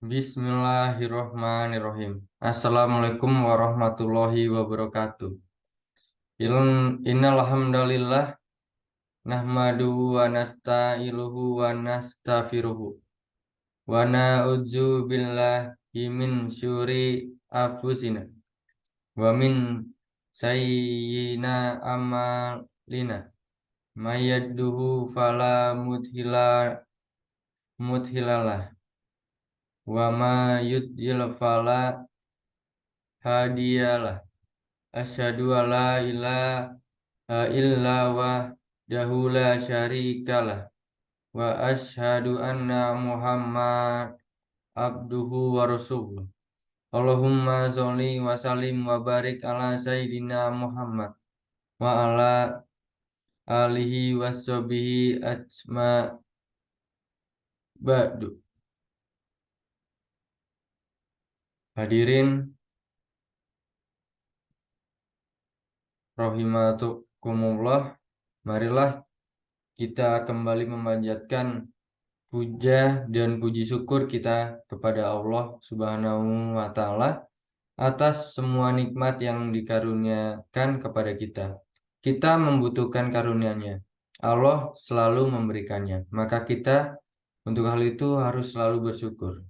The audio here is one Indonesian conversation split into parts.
Bismillahirrohmanirrohim. Assalamualaikum warahmatullahi wabarakatuh. Innal hamdalillah nahmaduhu wa nasta'inuhu wa nastaghfiruhu wa na'udzu billahi min syururi anfusina wa min sayyi'ina amalina may yahdihhu fala mudhillalah wa ma yudlil fala hadiyalah. Asyhadu alla ilaha illa wahdahu la syarikalah wa asyhadu anna Muhammad abduhu wa rasuluh. Allahumma sholli wa sallim wa barik ala sayyidina Muhammad wa ala alihi washabihi ajma ba'du. Hadirin rahimakumullah, marilah kita kembali memanjatkan puja dan puji syukur kita kepada Allah Subhanahu wa Ta'ala atas semua nikmat yang dikaruniakan kepada kita. Kita membutuhkan karunia-Nya. Allah selalu memberikannya. Maka kita untuk hal itu harus selalu bersyukur.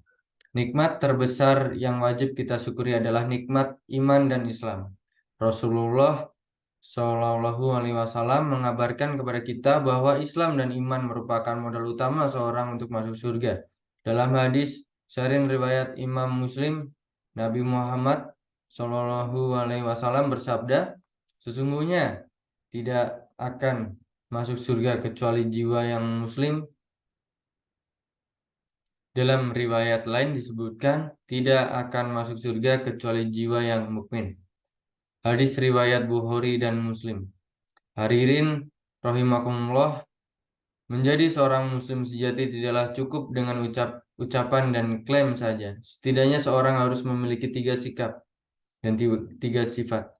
Nikmat terbesar yang wajib kita syukuri adalah nikmat iman dan Islam. Rasulullah Shallallahu Alaihi Wasallam mengabarkan kepada kita bahwa Islam dan iman merupakan modal utama seorang untuk masuk surga. Dalam hadis sahih riwayat Imam Muslim, Nabi Muhammad Shallallahu Alaihi Wasallam bersabda, sesungguhnya tidak akan masuk surga kecuali jiwa yang muslim. Dalam riwayat lain disebutkan tidak akan masuk surga kecuali jiwa yang mukmin. Hadis riwayat Bukhari dan Muslim. Hadirin rahimakumullah, menjadi seorang muslim sejati tidaklah cukup dengan ucapan dan klaim saja. Setidaknya seorang harus memiliki 3 sikap dan 3 sifat.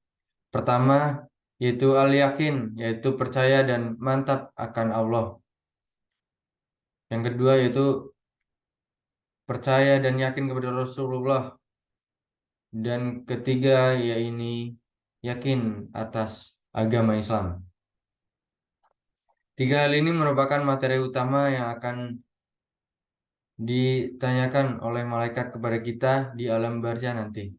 Pertama, yaitu al-yakin, yaitu percaya dan mantap akan Allah. Yang kedua yaitu percaya dan yakin kepada Rasulullah. Dan ketiga yaitu yakin atas agama Islam. 3 hal ini merupakan materi utama yang akan ditanyakan oleh malaikat kepada kita di alam barzah nanti.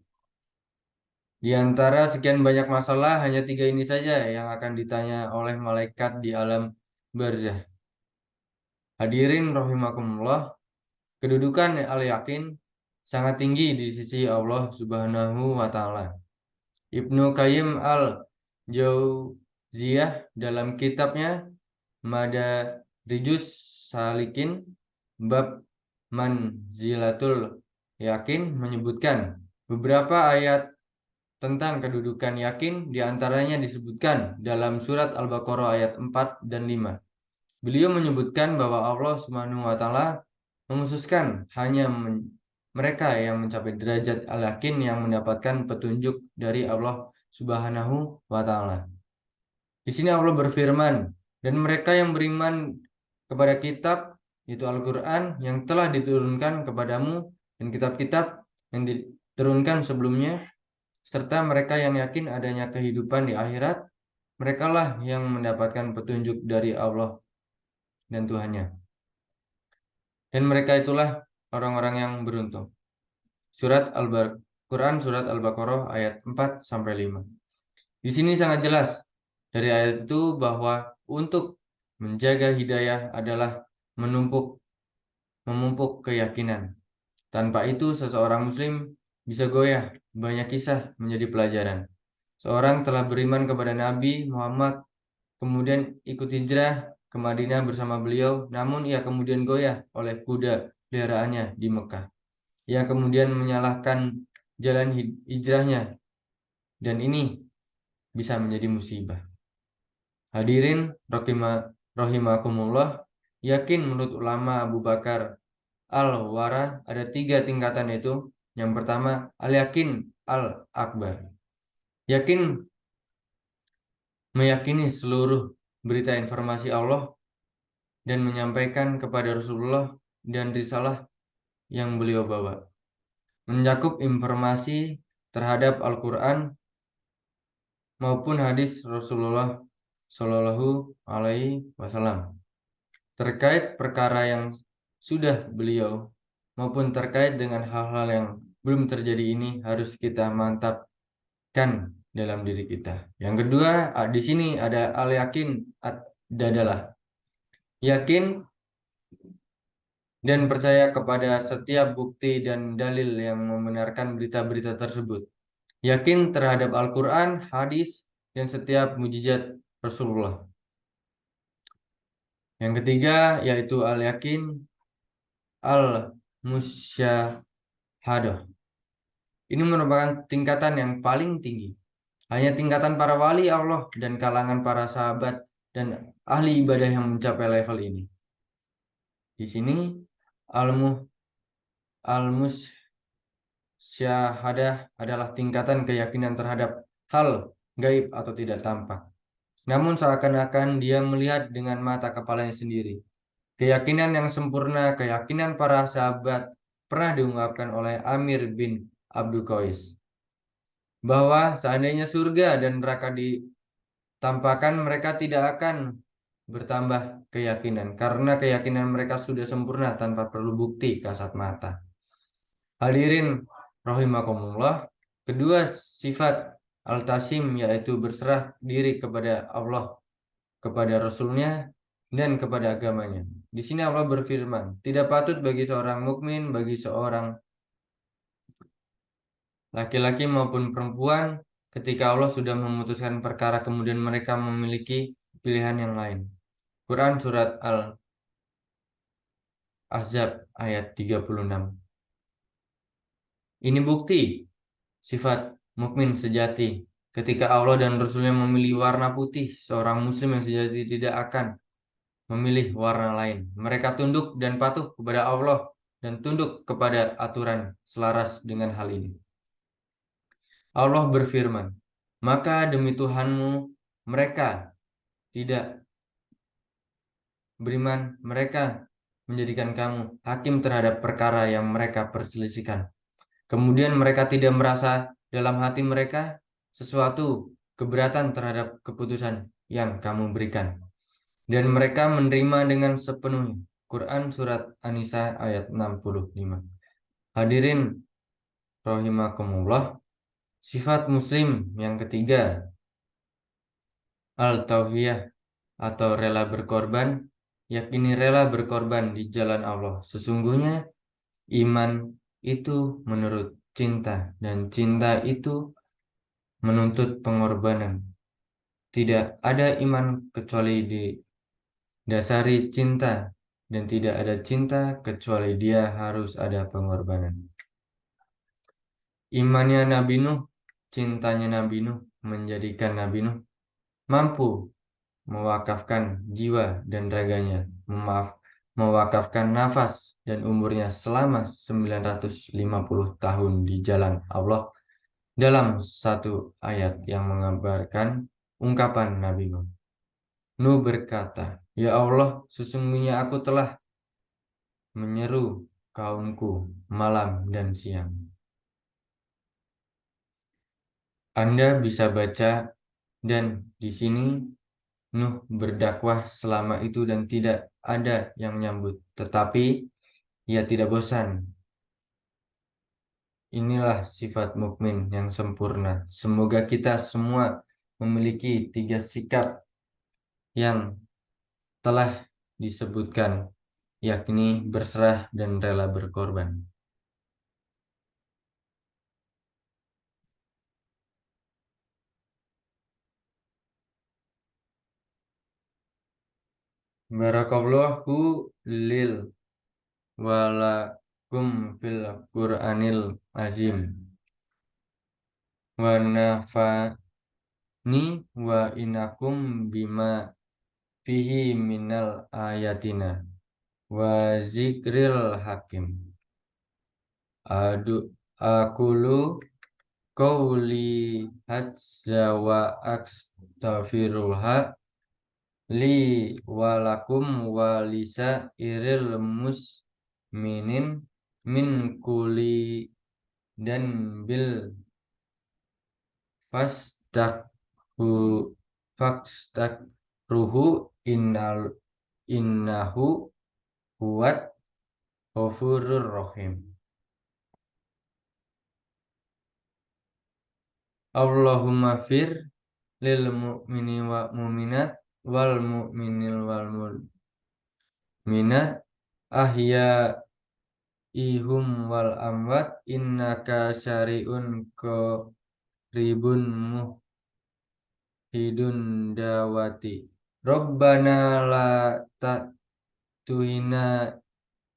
Di antara sekian banyak masalah, hanya 3 ini saja yang akan ditanya oleh malaikat di alam barzah. Hadirin rahimakumullah, kedudukan al-yakin sangat tinggi di sisi Allah Subhanahu wa Ta'ala. Ibnu Qayyim al-Jauziyah dalam kitabnya Madarijus Salikin bab Manzilatul Yakin menyebutkan beberapa ayat tentang kedudukan yakin, diantaranya disebutkan dalam surat Al-Baqarah ayat 4 dan 5. Beliau menyebutkan bahwa Allah Subhanahu wa Ta'ala menghususkan hanya mereka yang mencapai derajat al-yakin yang mendapatkan petunjuk dari Allah Subhanahu wa Ta'ala. Di sini Allah berfirman, dan mereka yang beriman kepada kitab itu Al-Quran yang telah diturunkan kepadamu dan kitab-kitab yang diturunkan sebelumnya, serta mereka yang yakin adanya kehidupan di akhirat, merekalah yang mendapatkan petunjuk dari Allah dan Tuhannya. Dan mereka itulah orang-orang yang beruntung. Quran surat Al-Baqarah ayat 4 sampai 5. Di sini sangat jelas dari ayat itu bahwa untuk menjaga hidayah adalah memupuk keyakinan. Tanpa itu seseorang muslim bisa goyah. Banyak kisah menjadi pelajaran. Seorang telah beriman kepada Nabi Muhammad, kemudian ikut hijrah ke Madinah bersama beliau, namun ia kemudian goyah oleh kuda peliharaannya di Mekah. Ia kemudian menyalahkan jalan hijrahnya, dan ini bisa menjadi musibah. Hadirin rahimakumullah, yakin menurut ulama Abu Bakar Al-Wara ada 3 tingkatan itu. Yang pertama, al-yakin al-akbar. Yakin meyakini seluruh berita informasi Allah dan menyampaikan kepada Rasulullah dan risalah yang beliau bawa, mencakup informasi terhadap Al-Quran maupun hadis Rasulullah Shallallahu Alaihi Wasallam terkait perkara yang sudah beliau maupun terkait dengan hal-hal yang belum terjadi ini harus kita mantapkan dalam diri kita. Yang kedua, di sini ada al-yakin adalah yakin dan percaya kepada setiap bukti dan dalil yang membenarkan berita-berita tersebut. Yakin terhadap Al-Quran, hadis, dan setiap mujizat Rasulullah. Yang ketiga yaitu al-yakin al-musyahadah. Ini merupakan tingkatan yang paling tinggi. Hanya tingkatan para wali Allah dan kalangan para sahabat dan ahli ibadah yang mencapai level ini. Di sini al-musyahadah adalah tingkatan keyakinan terhadap hal gaib atau tidak tampak. Namun seakan-akan dia melihat dengan mata kepalanya sendiri. Keyakinan yang sempurna, keyakinan para sahabat pernah diungkapkan oleh Amir bin Abdul Qais bahwa seandainya surga dan neraka ditampakkan, mereka tidak akan bertambah keyakinan karena keyakinan mereka sudah sempurna tanpa perlu bukti kasat mata. Hadirin rahimakumullah, kedua sifat al-tasim yaitu berserah diri kepada Allah, kepada Rasulnya, dan kepada agamanya. Di sini Allah berfirman, tidak patut bagi seorang mukmin, bagi seorang laki-laki maupun perempuan, ketika Allah sudah memutuskan perkara kemudian mereka memiliki pilihan yang lain. Quran Surat Al-Ahzab ayat 36. Ini bukti sifat mukmin sejati. Ketika Allah dan Rasulnya memilih warna putih, seorang muslim yang sejati tidak akan memilih warna lain. Mereka tunduk dan patuh kepada Allah dan tunduk kepada aturan selaras dengan hal ini. Allah berfirman, maka demi Tuhanmu mereka tidak beriman, mereka menjadikan kamu hakim terhadap perkara yang mereka perselisihkan. Kemudian mereka tidak merasa dalam hati mereka sesuatu keberatan terhadap keputusan yang kamu berikan. Dan mereka menerima dengan sepenuhnya. Quran Surat An-Nisa ayat 65. Hadirin rahimakumullah, sifat muslim yang ketiga, al-tauhiyah atau rela berkorban, yakini rela berkorban di jalan Allah. Sesungguhnya iman itu menurut cinta dan cinta itu menuntut pengorbanan. Tidak ada iman kecuali didasari cinta dan tidak ada cinta kecuali dia harus ada pengorbanan. Imannya Nabi Nuh, cintanya Nabi Nuh menjadikan Nabi Nuh mampu mewakafkan jiwa dan raganya, mewakafkan nafas dan umurnya selama 950 tahun di jalan Allah dalam satu ayat yang mengabarkan ungkapan Nabi Nuh. Nuh berkata, "Ya Allah, sesungguhnya aku telah menyeru kaumku malam dan siang." Anda bisa baca dan di sini Nuh berdakwah selama itu dan tidak ada yang menyambut, tetapi ia tidak bosan. Inilah sifat mukmin yang sempurna. Semoga kita semua memiliki tiga sikap yang telah disebutkan, yakni berserah dan rela berkorban. Barakallahu lil walakum fil Qur'anil azim wa nafani wa inakum bima fihi minal ayatina wa zikril hakim. Akulu qauli hadza wa astaghfirullah li walakum walisa iril musminin min kuli dan bil fastakhu fakstakruhu innahu huwat ghafurur rahim. Allahumma fir lil mu'mini wa mu'minat wal mu'minil wal mu'minat ahya ihum wal amwat innaka syari'un qaribun muhidun dawati. Rabbana la ta'tuhina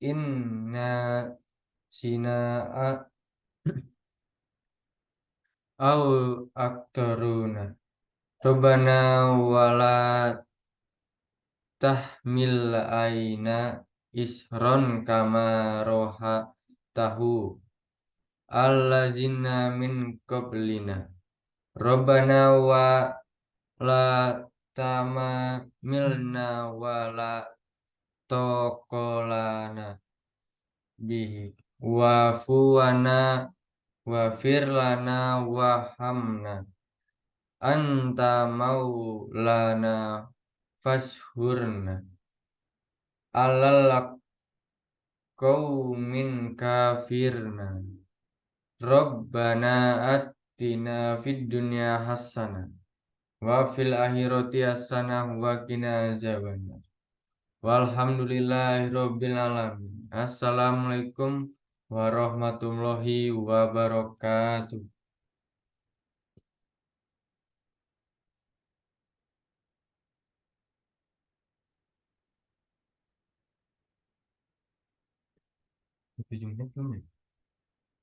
inna sina'a au aktaruna. Rabbana wala tahmil aina isron kama roha tahu allazina min qablina. Rabbana wa la tamamilna wa la tokolana bihi wa fuwana wa firlana wa hamna anta maulana fashurna alal qaumin kafirna. Rabbana atina fid dunya hasanah wa fil akhirati hasanah wa qina azabannar. Walhamdulillahirabbil alamin. Assalamualaikum warahmatullahi wabarakatuh. Itu jumlah belum ya?